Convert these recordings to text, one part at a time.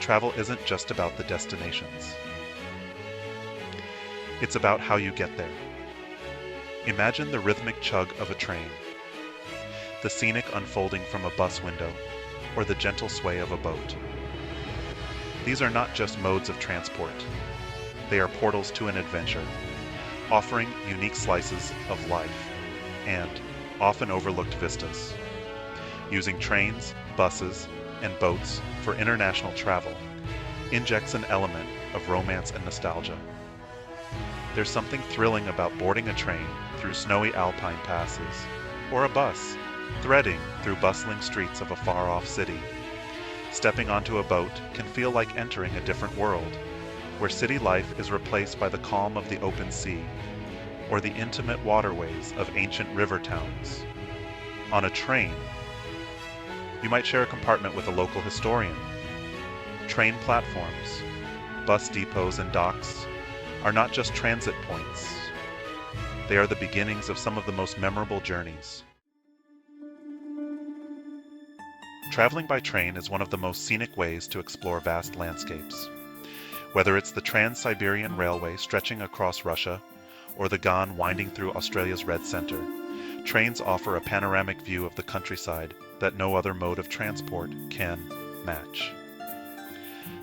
travel isn't just about the destinations. It's about how you get there. Imagine the rhythmic chug of a train, the scenic unfolding from a bus window, or the gentle sway of a boat. These are not just modes of transport. They are portals to an adventure, offering unique slices of life and often overlooked vistas. Using trains, buses, and boats for international travel injects an element of romance and nostalgia. There's something thrilling about boarding a train through snowy alpine passes, or a bus threading through bustling streets of a far-off city. Stepping onto a boat can feel like entering a different world, where city life is replaced by the calm of the open sea, or the intimate waterways of ancient river towns. On a train, you might share a compartment with a local historian. Train platforms, bus depots, and docks are not just transit points. They are the beginnings of some of the most memorable journeys. Traveling by train is one of the most scenic ways to explore vast landscapes. Whether it's the Trans-Siberian Railway stretching across Russia, or the Ghan winding through Australia's Red Centre, trains offer a panoramic view of the countryside that no other mode of transport can match.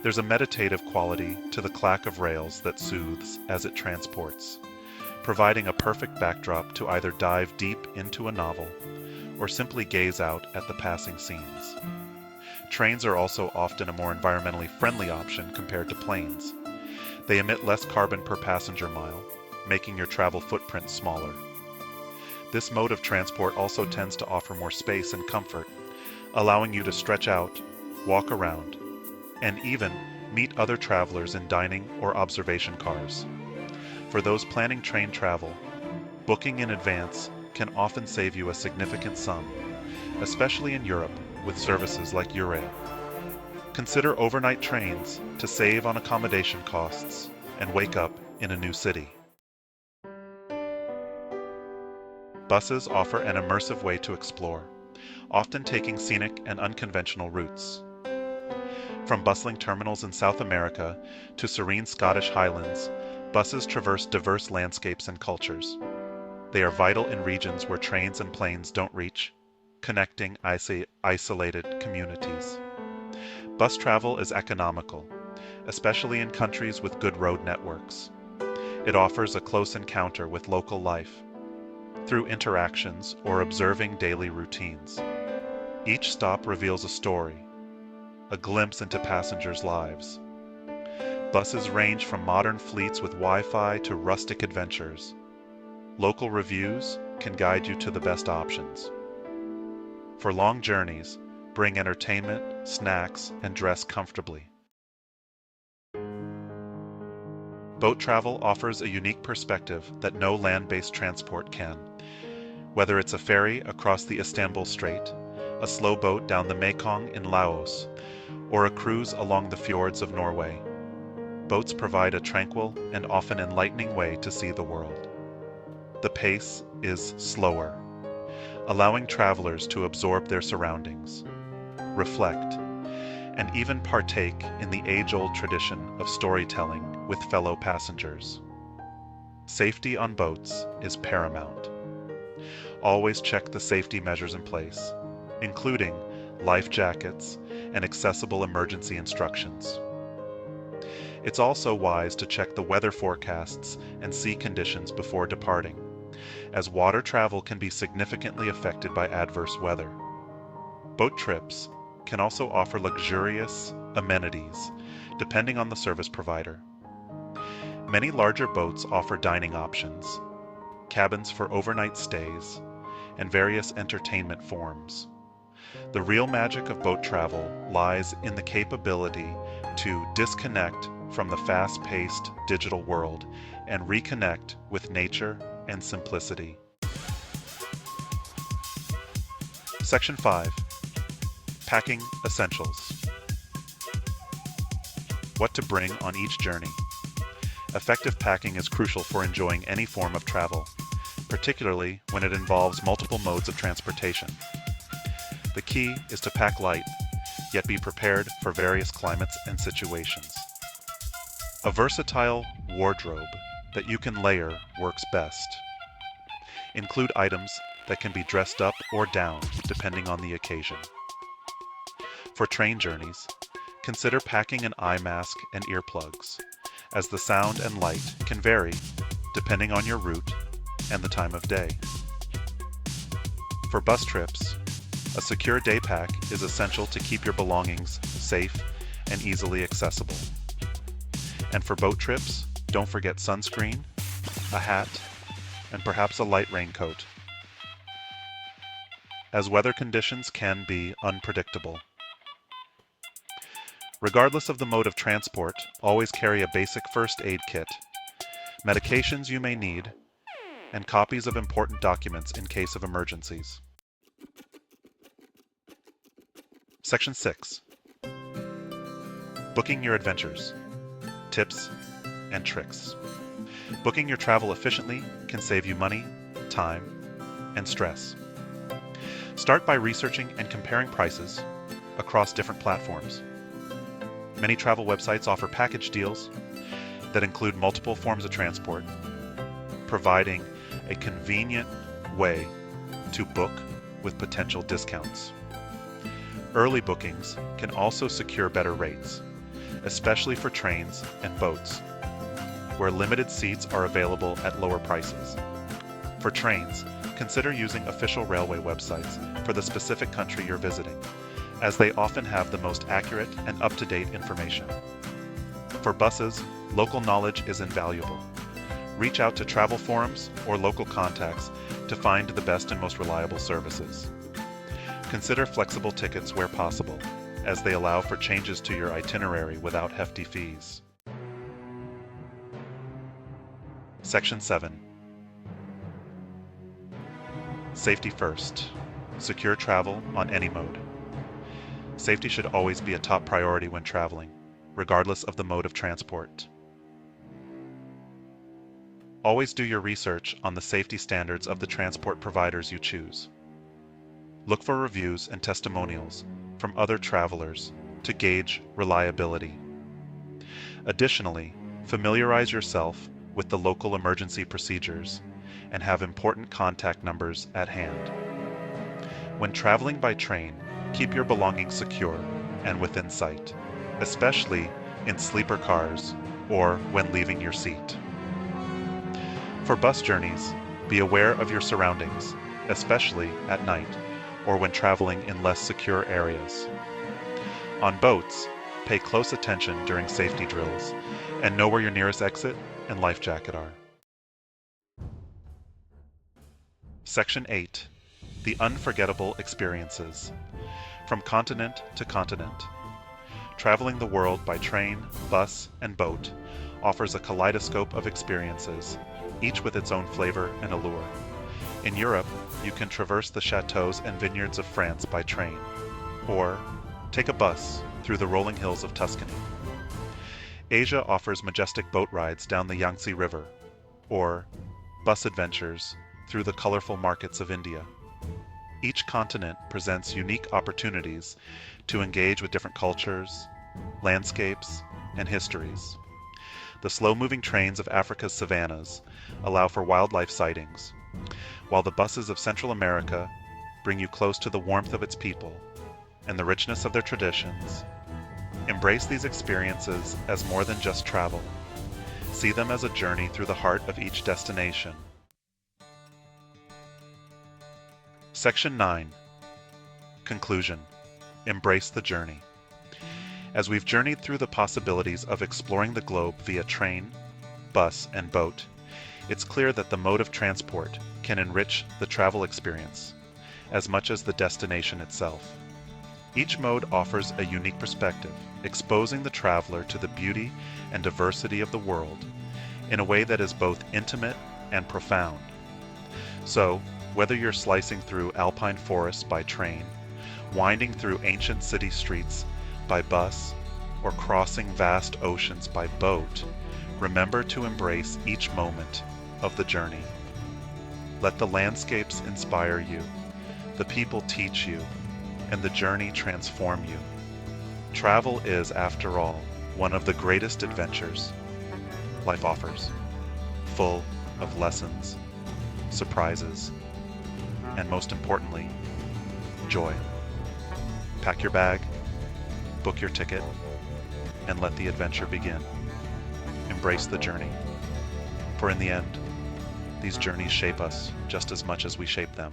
There's a meditative quality to the clack of rails that soothes as it transports, providing a perfect backdrop to either dive deep into a novel or simply gaze out at the passing scenes. Trains are also often a more environmentally friendly option compared to planes. They emit less carbon per passenger mile, making your travel footprint smaller. This mode of transport also tends to offer more space and comfort, allowing you to stretch out, walk around, and even meet other travelers in dining or observation cars. For those planning train travel, booking in advance can often save you a significant sum, especially in Europe with services like Eurail. Consider overnight trains to save on accommodation costs and wake up in a new city. Buses offer an immersive way to explore, often taking scenic and unconventional routes. From bustling terminals in South America to serene Scottish highlands, buses traverse diverse landscapes and cultures. They are vital in regions where trains and planes don't reach, connecting isolated communities. Bus travel is economical, especially in countries with good road networks. It offers a close encounter with local life through interactions or observing daily routines. Each stop reveals a story, a glimpse into passengers' lives. Buses range from modern fleets with Wi-Fi to rustic adventures. Local reviews can guide you to the best options. For long journeys, bring entertainment, snacks, and dress comfortably. Boat travel offers a unique perspective that no land-based transport can. Whether it's a ferry across the Istanbul Strait, a slow boat down the Mekong in Laos, or a cruise along the fjords of Norway, boats provide a tranquil and often enlightening way to see the world. The pace is slower, allowing travelers to absorb their surroundings, reflect, and even partake in the age-old tradition of storytelling with fellow passengers. Safety on boats is paramount. Always check the safety measures in place, including life jackets and accessible emergency instructions. It's also wise to check the weather forecasts and sea conditions before departing, as water travel can be significantly affected by adverse weather. Boat trips can also offer luxurious amenities, depending on the service provider. Many larger boats offer dining options, cabins for overnight stays, and various entertainment forms. The real magic of boat travel lies in the capability to disconnect from the fast-paced digital world and reconnect with nature and simplicity. Section 5. Packing Essentials. What to bring on each journey. Effective packing is crucial for enjoying any form of travel, particularly when it involves multiple modes of transportation. The key is to pack light, yet be prepared for various climates and situations. A versatile wardrobe that you can layer works best. Include items that can be dressed up or down depending on the occasion. For train journeys, consider packing an eye mask and earplugs, as the sound and light can vary depending on your route and the time of day. For bus trips, a secure day pack is essential to keep your belongings safe and easily accessible. And for boat trips, don't forget sunscreen, a hat, and perhaps a light raincoat, as weather conditions can be unpredictable. Regardless of the mode of transport, always carry a basic first aid kit, medications you may need, and copies of important documents in case of emergencies. Section 6. Booking your adventures. Tips and tricks. Booking your travel efficiently can save you money, time, and stress. Start by researching and comparing prices across different platforms. Many travel websites offer package deals that include multiple forms of transport, providing a convenient way to book with potential discounts. Early bookings can also secure better rates, especially for trains and boats, where limited seats are available at lower prices. For trains, consider using official railway websites for the specific country you're visiting, as they often have the most accurate and up-to-date information. For buses, local knowledge is invaluable. Reach out to travel forums or local contacts to find the best and most reliable services. Consider flexible tickets where possible, as they allow for changes to your itinerary without hefty fees. Section 7. Safety first. Secure travel on any mode. Safety should always be a top priority when traveling, regardless of the mode of transport. Always do your research on the safety standards of the transport providers you choose. Look for reviews and testimonials from other travelers to gauge reliability. Additionally, familiarize yourself with the local emergency procedures and have important contact numbers at hand. When traveling by train, keep your belongings secure and within sight, especially in sleeper cars or when leaving your seat. For bus journeys, be aware of your surroundings, especially at night or when traveling in less secure areas. On boats, pay close attention during safety drills and know where your nearest exit and life jacket are. Section 8. The unforgettable experiences. From continent to continent. Traveling the world by train, bus, and boat offers a kaleidoscope of experiences, each with its own flavor and allure. In Europe, you can traverse the chateaux and vineyards of France by train, or take a bus through the rolling hills of Tuscany. Asia offers majestic boat rides down the Yangtze River, or bus adventures through the colorful markets of India. Each continent presents unique opportunities to engage with different cultures, landscapes, and histories. The slow-moving trains of Africa's savannas allow for wildlife sightings, while the buses of Central America bring you close to the warmth of its people and the richness of their traditions. Embrace these experiences as more than just travel. See them as a journey through the heart of each destination. Section 9. Conclusion. Embrace the journey. As we've journeyed through the possibilities of exploring the globe via train, bus, and boat, it's clear that the mode of transport can enrich the travel experience as much as the destination itself. Each mode offers a unique perspective, exposing the traveler to the beauty and diversity of the world in a way that is both intimate and profound. So, whether you're slicing through alpine forests by train, winding through ancient city streets by bus, or crossing vast oceans by boat, remember to embrace each moment of the journey. Let the landscapes inspire you, the people teach you, and the journey transform you. Travel is, after all, one of the greatest adventures life offers, full of lessons, surprises, and most importantly, joy. Pack your bag, book your ticket, and let the adventure begin. Embrace the journey, for in the end, these journeys shape us just as much as we shape them.